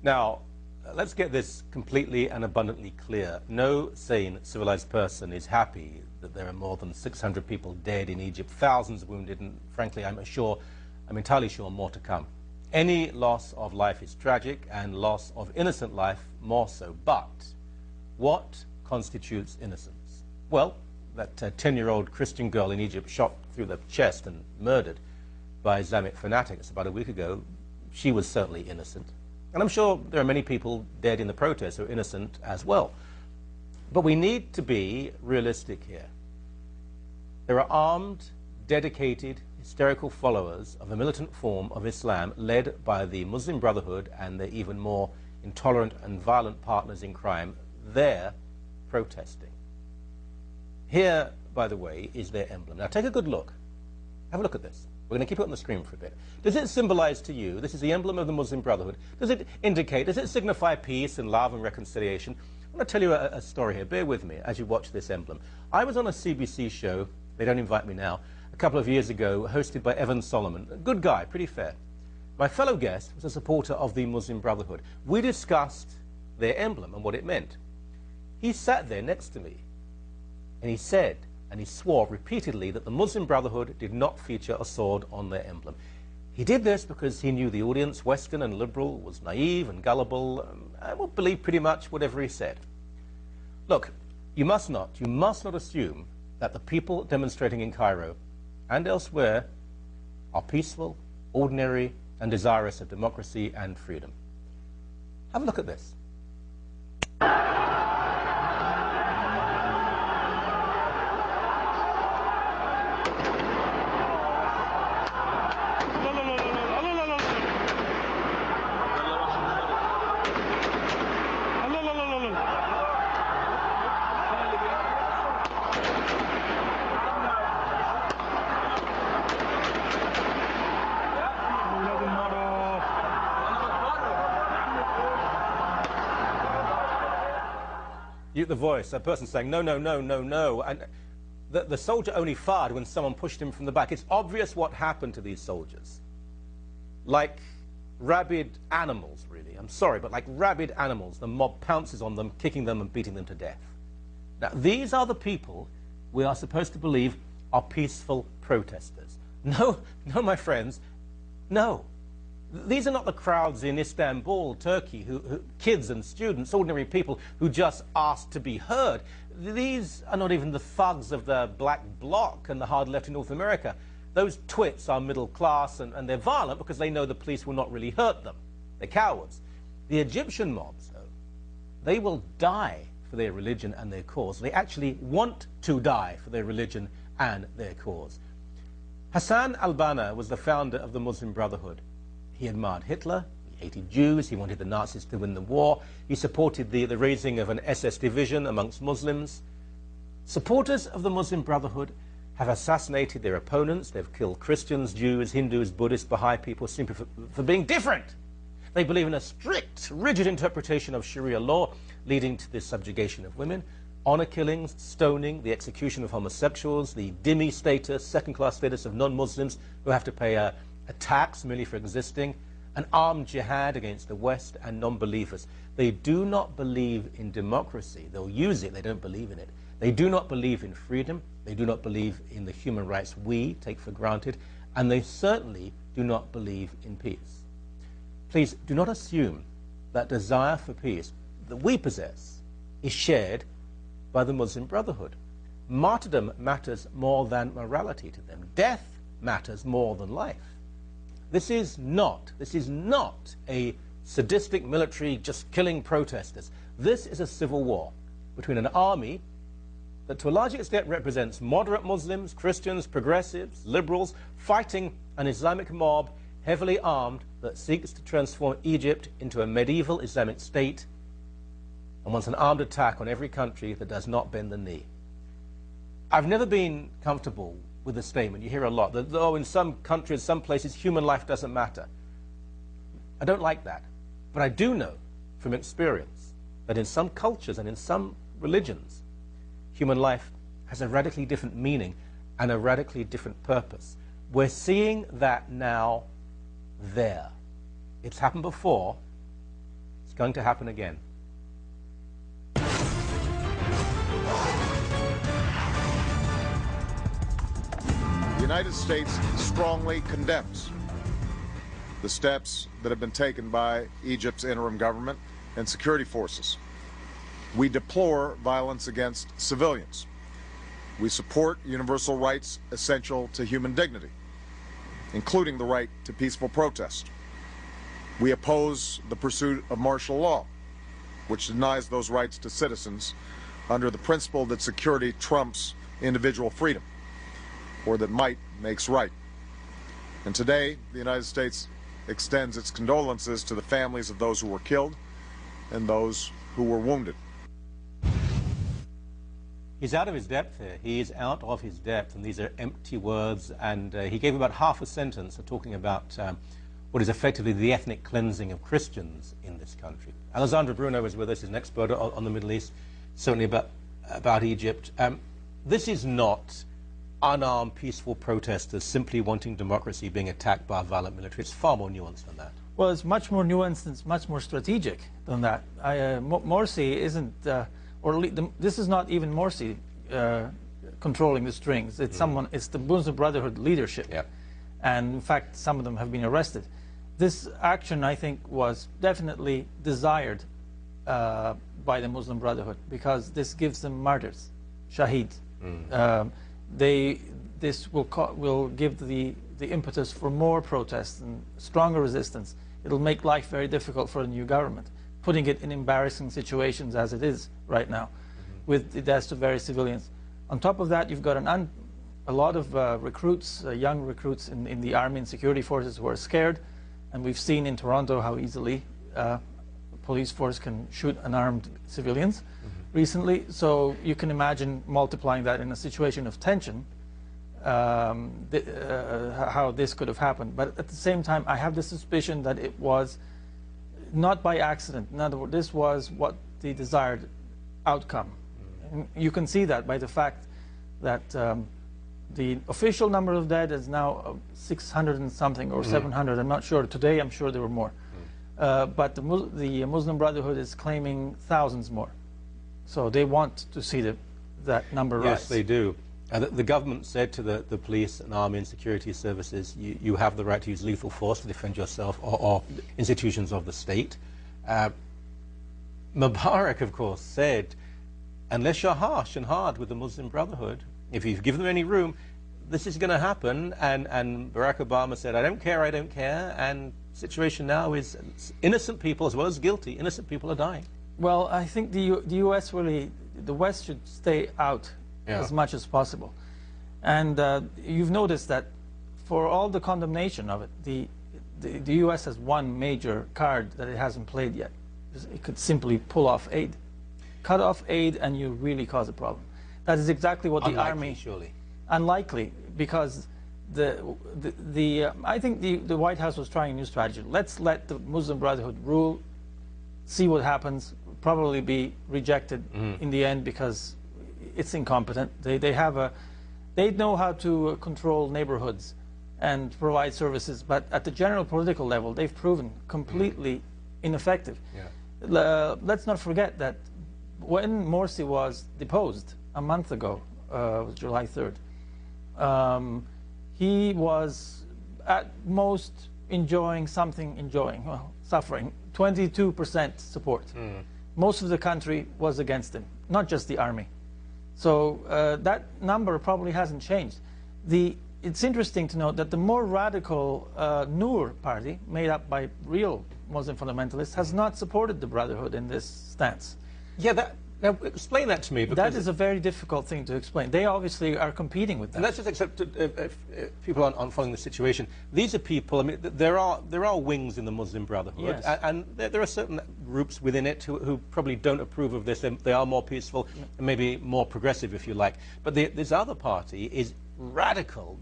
Now, let's get this completely and abundantly clear. No sane, civilized person is happy that there are more than 600 people dead in Egypt, thousands wounded, and frankly, I'm entirely sure more to come. Any loss of life is tragic, and loss of innocent life more so. But what constitutes innocence? Well, that 10-year-old Christian girl in Egypt shot through the chest and murdered by Islamic fanatics about a week ago, she was certainly innocent. And I'm sure there are many people dead in the protests who are innocent as well. But we need to be realistic here. There are armed, dedicated, hysterical followers of a militant form of Islam led by the Muslim Brotherhood and their even more intolerant and violent partners in crime. They're protesting. Here, by the way, is their emblem. Now take a good look. Have a look at this. We're going to keep it on the screen for a bit. Does it symbolize to you, this is the emblem of the Muslim Brotherhood, does it indicate, does it signify peace and love and reconciliation? I want to tell you a story here. Bear with me as you watch this emblem. I was on a CBC show, they don't invite me now, a couple of years ago, hosted by Evan Solomon. A good guy, pretty fair. My fellow guest was a supporter of the Muslim Brotherhood. We discussed their emblem and what it meant. He sat there next to me, and he said, and he swore repeatedly that the Muslim Brotherhood did not feature a sword on their emblem. He did this because he knew the audience, Western and liberal, was naive and gullible, and would believe pretty much whatever he said. Look, you must not assume that the people demonstrating in Cairo and elsewhere are peaceful, ordinary, and desirous of democracy and freedom. Have a look at this. The voice, a person saying, no, no, no, no, no. And the soldier only fired when someone pushed him from the back. It's obvious what happened to these soldiers. Like rabid animals, really. I'm sorry, but like rabid animals. The mob pounces on them, kicking them and beating them to death. Now, these are the people we are supposed to believe are peaceful protesters. No, no, my friends, no. These are not the crowds in Istanbul, Turkey, who kids and students, ordinary people who just asked to be heard. These are not even the thugs of the Black Bloc and the hard left in North America. Those twits are middle class and they're violent because they know the police will not really hurt them. They're cowards. The Egyptian mobs, though, they will die for their religion and their cause. They actually want to die for their religion and their cause. Hassan al-Banna was the founder of the Muslim Brotherhood. He admired Hitler, he hated Jews, he wanted the Nazis to win the war, he supported the raising of an SS division amongst Muslims. Supporters of the Muslim Brotherhood have assassinated their opponents, they've killed Christians, Jews, Hindus, Buddhists, Baha'i people simply for being different. They believe in a strict, rigid interpretation of Sharia law, leading to the subjugation of women, honor killings, stoning, the execution of homosexuals, the dhimmi status, second-class status of non-Muslims who have to pay a tax merely for existing, an armed jihad against the West and non-believers. They do not believe in democracy. They'll use it, they don't believe in it. They do not believe in freedom. They do not believe in the human rights we take for granted. And they certainly do not believe in peace. Please do not assume that desire for peace that we possess is shared by the Muslim Brotherhood. Martyrdom matters more than morality to them. Death matters more than life. This is not a sadistic military just killing protesters. This is a civil war between an army that to a large extent represents moderate Muslims, Christians, progressives, liberals, fighting an Islamic mob heavily armed that seeks to transform Egypt into a medieval Islamic state and wants an armed attack on every country that does not bend the knee. I've never been comfortable with the statement. You hear a lot that, oh, in some countries, some places, human life doesn't matter. I don't like that. But I do know from experience that in some cultures and in some religions, human life has a radically different meaning and a radically different purpose. We're seeing that now there. It's happened before, going to happen again. The United States strongly condemns the steps that have been taken by Egypt's interim government and security forces. We deplore violence against civilians. We support universal rights essential to human dignity, including the right to peaceful protest. We oppose the pursuit of martial law, which denies those rights to citizens under the principle that security trumps individual freedom, or that might makes right. And today, the United States extends its condolences to the families of those who were killed and those who were wounded. He's out of his depth here. He is out of his depth, and these are empty words, and he gave about half a sentence of talking about what is effectively the ethnic cleansing of Christians in this country. Alessandro Bruno is with us, he's an expert on the Middle East, certainly about Egypt. This is not unarmed, peaceful protesters simply wanting democracy being attacked by a violent military. It's far more nuanced than that. Well, it's much more nuanced and it's much more strategic than that. Morsi isn't, this is not even Morsi controlling the strings. It's someone. It's the Muslim Brotherhood leadership, and in fact, some of them have been arrested. This action, I think, was definitely desired by the Muslim Brotherhood because this gives them martyrs, shaheed. This will give the impetus for more protests and stronger resistance. It'll make life very difficult for the new government, putting it in embarrassing situations as it is right now, with the deaths of various civilians. On top of that, you've got a lot of recruits, young recruits in the army and security forces who are scared, and we've seen in Toronto how easily a police force can shoot unarmed civilians recently. So you can imagine multiplying that in a situation of tension, how this could have happened. But at the same time, I have the suspicion that it was not by accident. In other words, this was what the desired outcome. And you can see that by the fact that the official number of dead is now 600 and something, or 700. I'm not sure. Today, I'm sure there were more. But the Muslim Brotherhood is claiming thousands more. So they want to see that number rise. Yes, they do. The government said to the police and army and security services, you have the right to use lethal force to defend yourself or institutions of the state. Mubarak, of course, said, unless you're harsh and hard with the Muslim Brotherhood, if you've given them any room, this is going to happen. And Barack Obama said, I don't care, and the situation now is innocent people as well as guilty. Innocent people are dying. Well, I think the U.S. really, the West should stay out as much as possible. And you've noticed that for all the condemnation of it, the U.S. has one major card that it hasn't played yet. It could simply pull off aid. Cut off aid and you really cause a problem. That is exactly what the army... Surely. Unlikely, because I think the White House was trying a new strategy. Let's let the Muslim Brotherhood rule, see what happens, probably be rejected in the end because it's incompetent. They know how to control neighborhoods and provide services, but at the general political level, they've proven completely ineffective. Let's not forget that when Morsi was deposed a month ago, it was July 3rd, he was at most suffering, 22% support. Most of the country was against him, not just the army. So that number probably hasn't changed. It's interesting to note that the more radical Noor party, made up by real Muslim fundamentalists, has not supported the Brotherhood in this stance. Now, explain that to me. That is a very difficult thing to explain. They obviously are competing with that. Let's just accept if people aren't following the situation. These are people, I mean, there are wings in the Muslim Brotherhood, and there are certain groups within it who probably don't approve of this. They are more peaceful, and maybe more progressive, if you like. But this other party is radical.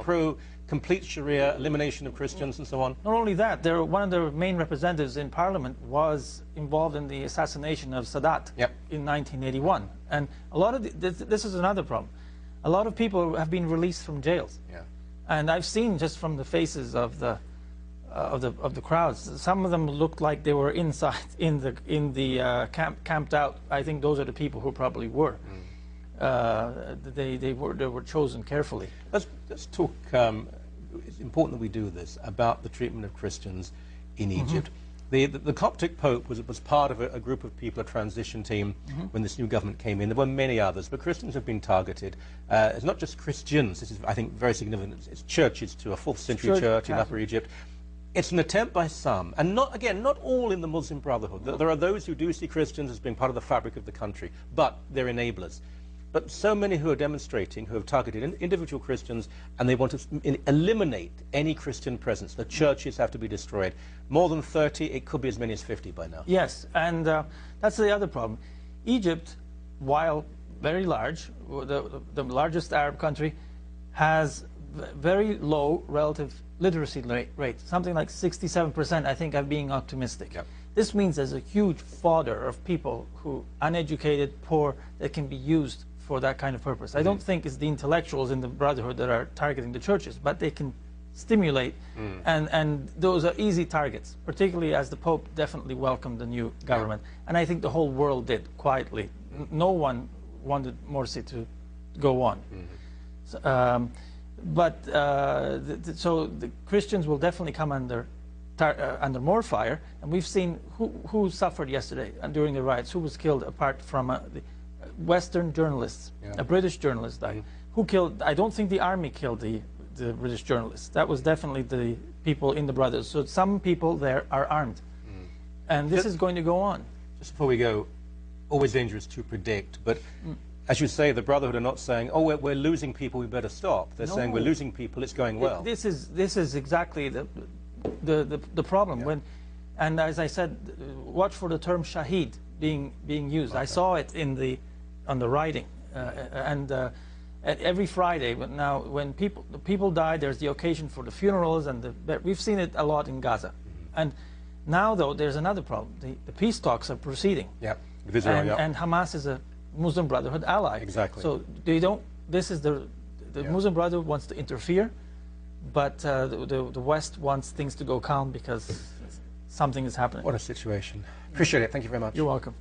Pro-complete Sharia, elimination of Christians, and so on. Not only that, one of their main representatives in Parliament was involved in the assassination of Sadat in 1981. And a lot of this is another problem. A lot of people have been released from jails. And I've seen just from the faces of the the crowds. Some of them looked like they were inside in the camped out. I think those are the people who probably were. They were chosen carefully. Let's talk. It's important that we do this about the treatment of Christians in Egypt. The Coptic Pope was part of a group of people, a transition team, when this new government came in. There were many others, but Christians have been targeted. It's not just Christians. This is, I think, very significant. It's churches too, a 4th century church in Upper Egypt. It's an attempt by some, and not all in the Muslim Brotherhood. There are those who do see Christians as being part of the fabric of the country, but they're enablers. But so many who are demonstrating, who have targeted individual Christians, and they want to eliminate any Christian presence. The churches have to be destroyed. More than 30, it could be as many as 50 by now. Yes, and that's the other problem. Egypt, while very large, the largest Arab country, has very low relative literacy rate, something like 67%, I think I'm being optimistic. Yep. This means there's a huge fodder of people who uneducated, poor, that can be used for that kind of purpose. I don't think it's the intellectuals in the Brotherhood that are targeting the churches, but they can stimulate, and those are easy targets, particularly as the Pope definitely welcomed the new government. And I think the whole world did, quietly. No one wanted Morsi to go on. So, so the Christians will definitely come under more fire, and we've seen who suffered yesterday and during the riots, who was killed apart from the Western journalists. A British journalist died. Who killed? I don't think the army killed the British journalists. That was definitely the people in the Brothers. So some people there are armed, and this is going to go on. Just before we go, always dangerous to predict, but as you say, the Brotherhood are not saying, "Oh, we're losing people, we better stop." They're saying, "We're losing people, it's going well." This is exactly the problem. And as I said, watch for the term "shahid" being used. I saw it on the writing, every Friday. But now, when people die, there's the occasion for the funerals, and we've seen it a lot in Gaza. And now, though, there's another problem. The peace talks are proceeding. Yeah, with Israel, and Hamas is a Muslim Brotherhood ally. Exactly. So they don't. This is the Muslim Brotherhood wants to interfere, but the West wants things to go calm because something is happening. What a situation. Appreciate it. Thank you very much. You're welcome.